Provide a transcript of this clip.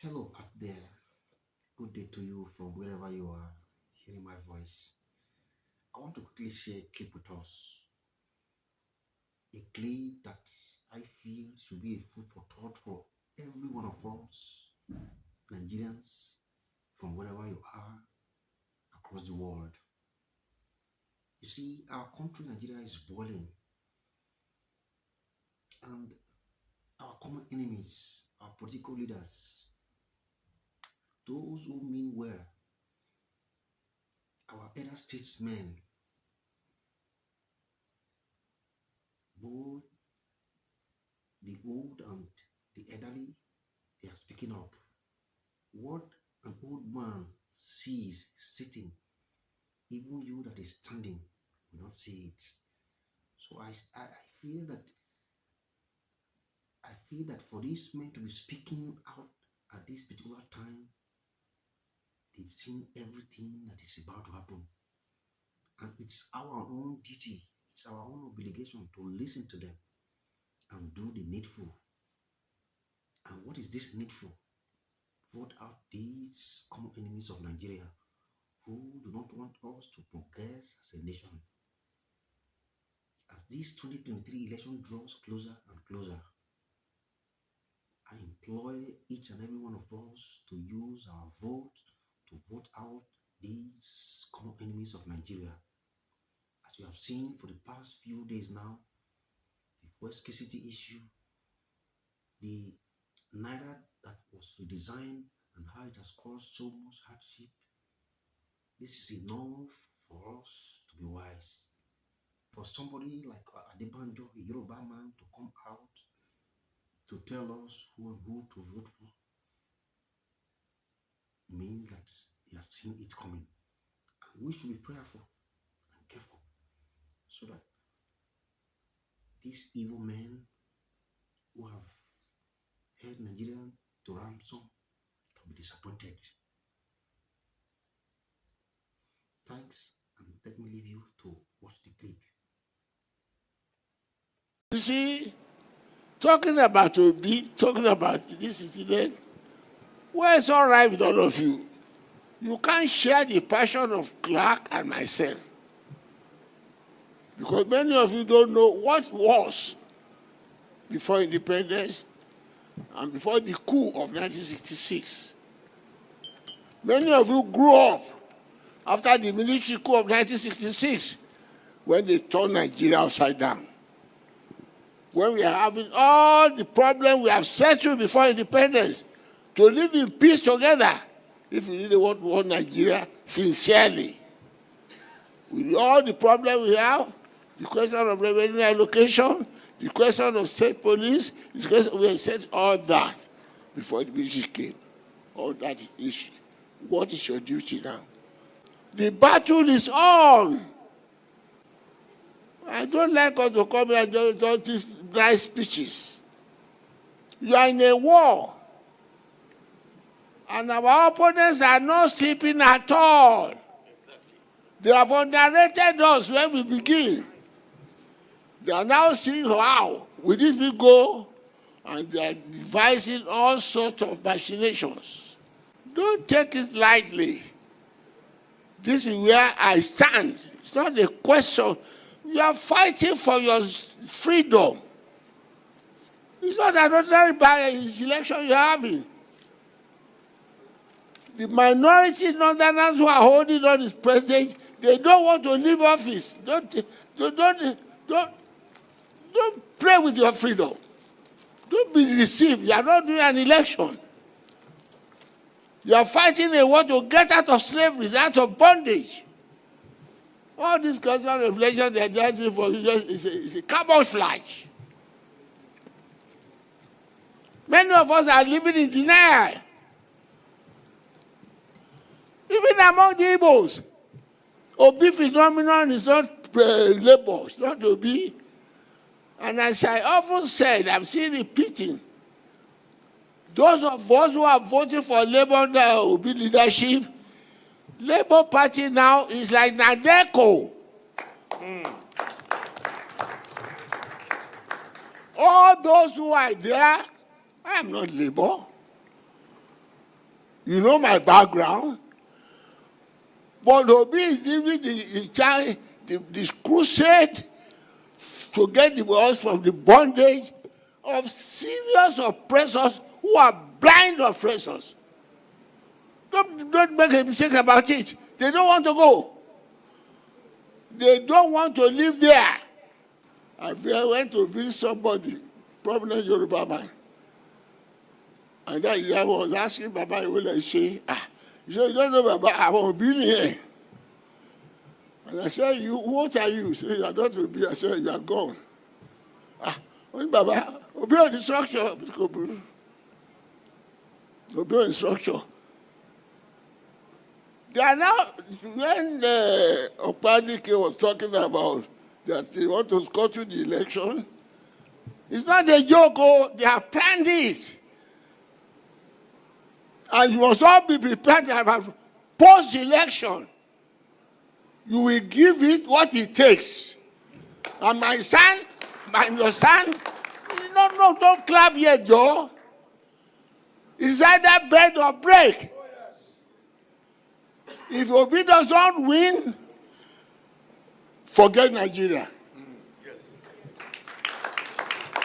Hello up there. Good day to you from wherever you are hearing my voice. I want to quickly share a clip with us. A clip that I feel should be a food for thought for every one of us, Nigerians, from wherever you are across the world. You see, our country, Nigeria, is boiling, and our common enemies, our political leaders, those who mean well, our elder statesmen, both the old and the elderly, they are speaking up. What an old man sees sitting, even you that is standing will not see it. So I feel that for these men to be speaking out at this particular time, they've seen everything that is about to happen. And it's our own duty, it's our own obligation to listen to them and do the needful. And what is this needful? Vote out these common enemies of Nigeria who do not want us to progress as a nation. As this 2023 election draws closer and closer, I implore each and every one of us to use our vote to vote out these common enemies of Nigeria. As you have seen for the past few days now, the fuel scarcity issue, the naira that was redesigned and how it has caused so much hardship, this is enough for us to be wise. For somebody like Adebanjo, a Yoruba man, to come out to tell us who and who to vote for means that he has seen it coming. And we should be prayerful and careful so that these evil men who have held Nigeria to ransom can be disappointed. Thanks, and let me leave you to watch the clip. You see, talking about Obi, talking about this incident, well, it's all right with all of you. You can't share the passion of Clark and myself. Because many of you don't know what was before independence and before the coup of 1966. Many of you grew up after the military coup of 1966 when they turned Nigeria upside down. When we are having all the problems we have settled before independence to live in peace together, if we really want Nigeria sincerely. With all the problems we have, the question of revenue allocation, the question of state police, we have said all that before the military came. All that is issue. What is your duty now? The battle is on. I don't like us to come here and do these nice speeches. You are in a war. And our opponents are not sleeping at all. They have underrated us when we begin. They are now seeing how will this be go, and they are devising all sorts of machinations. Don't take it lightly. This is where I stand. It's not a question. You are fighting for your freedom. It's not an ordinary election you're having. The minority Northerners who are holding on this president, they don't want to leave office. Don't play with your freedom. Don't be deceived. You are not doing an election. You are fighting a war to get out of slavery, out of bondage. All this cultural reflection they are just doing for you is a camouflage. Many of us are living in denial. Even among the Igbos, Obi phenomenon is not labor, it's not Obi. And as I often said, I'm still repeating, those of us who are voting for Labour under Obi leadership, Labour Party now is like Nadeco. All those who are there, I am not Labour. You know my background. But Obi is leading the crusade to get us from the bondage of serious oppressors who are blind oppressors. Don't make a mistake about it. They don't want to go. They don't want to live there. I went to visit somebody, prominent Yoruba man. And that I was asking Baba Iwola, he said, you don't know Baba, I haven't been here. And I said, what are you? He said, you are not to be. I said, you are gone. Only Baba, obey on the structure. Obey on the structure. They are now, when Opadike was talking about that they want to go through the election, it's not a joke, they have planned it. And you must all be prepared to have post-election. You will give it what it takes. And my son, your son, no, don't clap yet, Joe. It's either bend or break. If Obi does not win, forget Nigeria.